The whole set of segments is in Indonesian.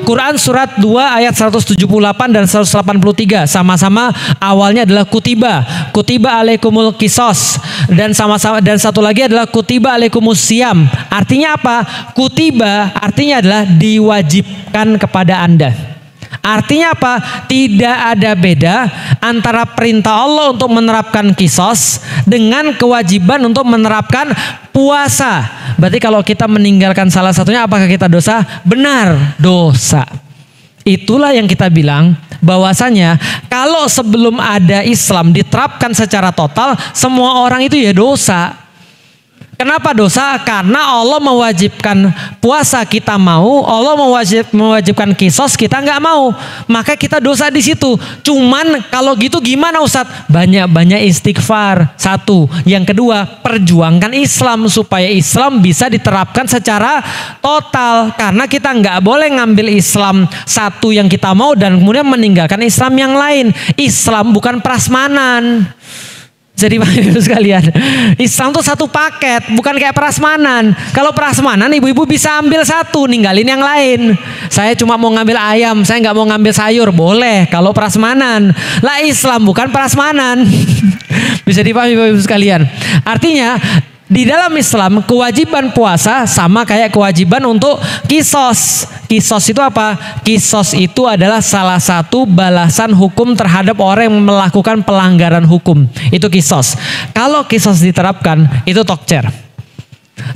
Quran surat 2 ayat 178 dan 183 sama-sama awalnya adalah kutiba alaikumul kisos, dan sama-sama, dan satu lagi adalah kutiba alaikumus siam. Artinya apa? Kutiba artinya adalah diwajibkan kepada Anda. Artinya apa? Tidak ada beda antara perintah Allah untuk menerapkan kisos dengan kewajiban untuk menerapkan puasa. Berarti kalau kita meninggalkan salah satunya, apakah kita dosa? Benar, dosa. Itulah yang kita bilang bahwasanya kalau sebelum ada Islam diterapkan secara total, semua orang itu ya dosa. Kenapa dosa? Karena Allah mewajibkan puasa, kita mau. Allah mewajibkan kisos, kita nggak mau. Maka kita dosa di situ. Cuman kalau gitu gimana Ustadz? Banyak-banyak istighfar. Satu. Yang kedua, perjuangkan Islam supaya Islam bisa diterapkan secara total. Karena kita nggak boleh ngambil Islam satu yang kita mau dan kemudian meninggalkan Islam yang lain. Islam bukan prasmanan. Jadi Bapak-Ibu sekalian, Islam tuh satu paket, bukan kayak prasmanan. Kalau prasmanan ibu-ibu bisa ambil satu, ninggalin yang lain. Saya cuma mau ngambil ayam, saya nggak mau ngambil sayur, boleh. Kalau prasmanan, lah Islam bukan prasmanan. Bisa dipahami Bapak-Ibu sekalian. Artinya di dalam Islam kewajiban puasa sama kayak kewajiban untuk kisos. Kisos itu apa? Kisos itu adalah salah satu balasan hukum terhadap orang yang melakukan pelanggaran hukum. Itu kisos. Kalau kisos diterapkan itu tokcer.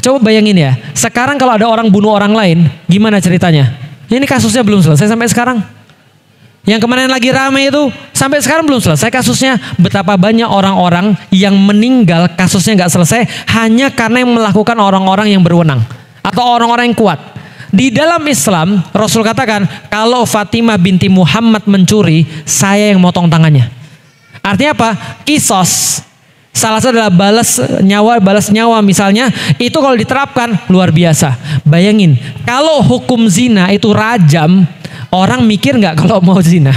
Coba bayangin ya, sekarang kalau ada orang bunuh orang lain, gimana ceritanya? Ini kasusnya belum selesai sampai sekarang. Yang kemarin lagi rame itu sampai sekarang belum selesai kasusnya. Betapa banyak orang-orang yang meninggal kasusnya nggak selesai hanya karena yang melakukan orang-orang yang berwenang atau orang-orang yang kuat. Di dalam Islam Rasul katakan kalau Fatimah binti Muhammad mencuri, saya yang motong tangannya. Artinya apa? Kisos. Salah satu adalah balas nyawa misalnya, itu kalau diterapkan luar biasa. Bayangin kalau hukum zina itu rajam, orang mikir nggak kalau mau zina?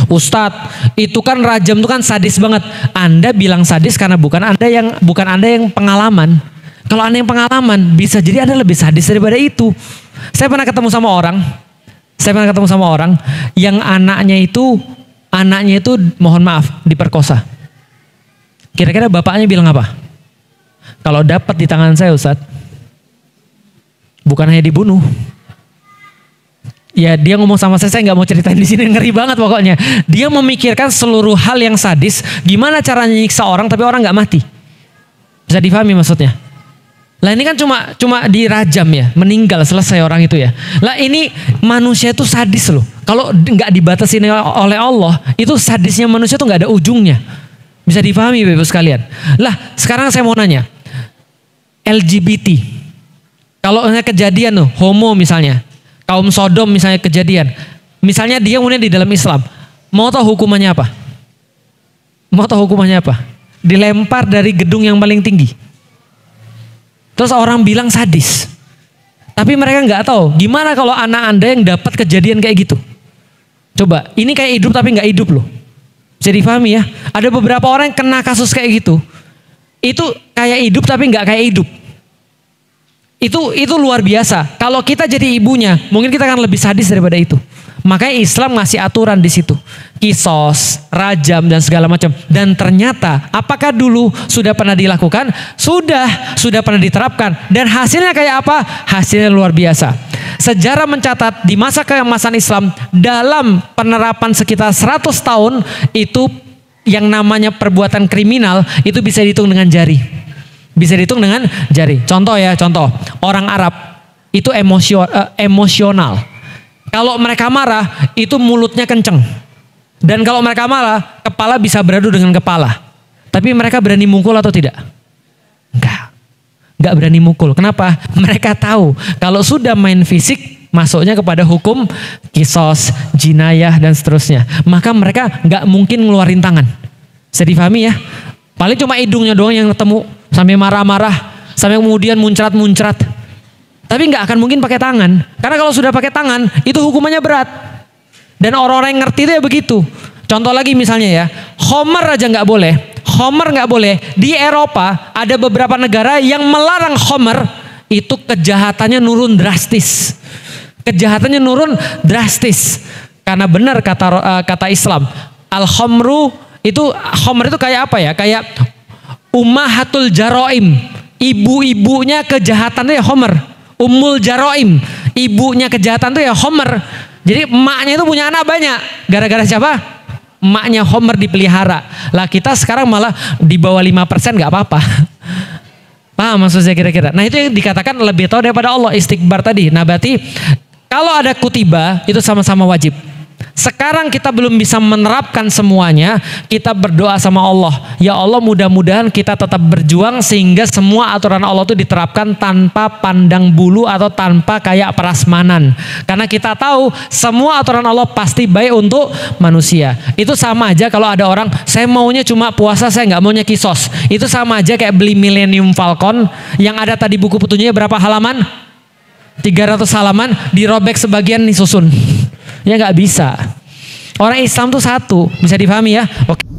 Ustadz, itu kan rajam itu kan sadis banget. Anda bilang sadis karena bukan Anda yang pengalaman. Kalau Anda yang pengalaman, bisa jadi Anda lebih sadis daripada itu. Saya pernah ketemu sama orang yang anaknya itu mohon maaf diperkosa. Kira-kira bapaknya bilang apa? Kalau dapat di tangan saya Ustadz, bukan hanya dibunuh. Ya dia ngomong sama saya nggak mau ceritain di sini, ngeri banget pokoknya. Dia memikirkan seluruh hal yang sadis, gimana caranya nyiksa orang tapi orang nggak mati. Bisa difahami maksudnya? Lah ini kan cuma dirajam ya, meninggal selesai orang itu ya. Lah ini manusia itu sadis loh. Kalau nggak dibatasi oleh Allah, itu sadisnya manusia tuh nggak ada ujungnya. Bisa difahami Bapak sekalian. Lah sekarang saya mau nanya, LGBT, kalau kejadian tuh homo misalnya, kaum Sodom misalnya kejadian, misalnya dia kemudian di dalam Islam, mau tahu hukumannya apa? Dilempar dari gedung yang paling tinggi. Terus orang bilang sadis. Tapi mereka nggak tahu gimana kalau anak Anda yang dapat kejadian kayak gitu. Coba, ini kayak hidup tapi nggak hidup loh. Bisa difahami ya? Ada beberapa orang yang kena kasus kayak gitu. Itu kayak hidup tapi nggak kayak hidup. Itu luar biasa. Kalau kita jadi ibunya, mungkin kita akan lebih sadis daripada itu. Makanya Islam ngasih aturan di situ. Kisos, rajam dan segala macam. Dan ternyata apakah dulu sudah pernah dilakukan? Sudah pernah diterapkan. Dan hasilnya kayak apa? Hasilnya luar biasa. Sejarah mencatat di masa keemasan Islam dalam penerapan sekitar 100 tahun itu yang namanya perbuatan kriminal itu bisa dihitung dengan jari. Bisa dihitung dengan jari. Contoh. Orang Arab itu emosional. Kalau mereka marah, itu mulutnya kenceng. Dan kalau mereka marah, kepala bisa beradu dengan kepala. Tapi mereka berani mukul atau tidak? Enggak berani mukul. Kenapa? Mereka tahu kalau sudah main fisik, masuknya kepada hukum kisos, jinayah dan seterusnya. Maka mereka enggak mungkin ngeluarin tangan. Bisa difahami ya? Paling cuma hidungnya doang yang ketemu. Sampai marah-marah, sampai kemudian muncrat-muncrat. Tapi nggak akan mungkin pakai tangan. Karena kalau sudah pakai tangan, itu hukumannya berat. Dan orang-orang yang ngerti itu ya begitu. Contoh lagi misalnya ya, Homer aja nggak boleh. Homer nggak boleh. Di Eropa ada beberapa negara yang melarang Homer, itu kejahatannya nurun drastis. Kejahatannya nurun drastis. Karena benar kata Islam, khamr itu kayak apa ya? Kayak ummahatul jaroim, ibu-ibunya kejahatan itu ya khamr. Ummul jaroim, ibunya kejahatan itu ya khamr. Jadi emaknya itu punya anak banyak. Gara-gara siapa? Emaknya khamr dipelihara. Lah kita sekarang malah di bawah 5% nggak apa-apa. Paham maksudnya kira-kira? Nah itu yang dikatakan lebih tahu daripada Allah, istikbar tadi. Nah berarti kalau ada kutiba itu sama-sama wajib. Sekarang kita belum bisa menerapkan semuanya, kita berdoa sama Allah. Ya Allah, mudah-mudahan kita tetap berjuang sehingga semua aturan Allah itu diterapkan tanpa pandang bulu atau tanpa kayak prasmanan. Karena kita tahu semua aturan Allah pasti baik untuk manusia. Itu sama aja kalau ada orang, saya maunya cuma puasa, saya nggak maunya kisos. Itu sama aja kayak beli Millennium Falcon yang ada tadi buku petunjuknya berapa halaman? 300 halaman, dirobek sebagian disusun. Ya nggak bisa. Orang Islam tuh satu, bisa dipahami ya? Oke.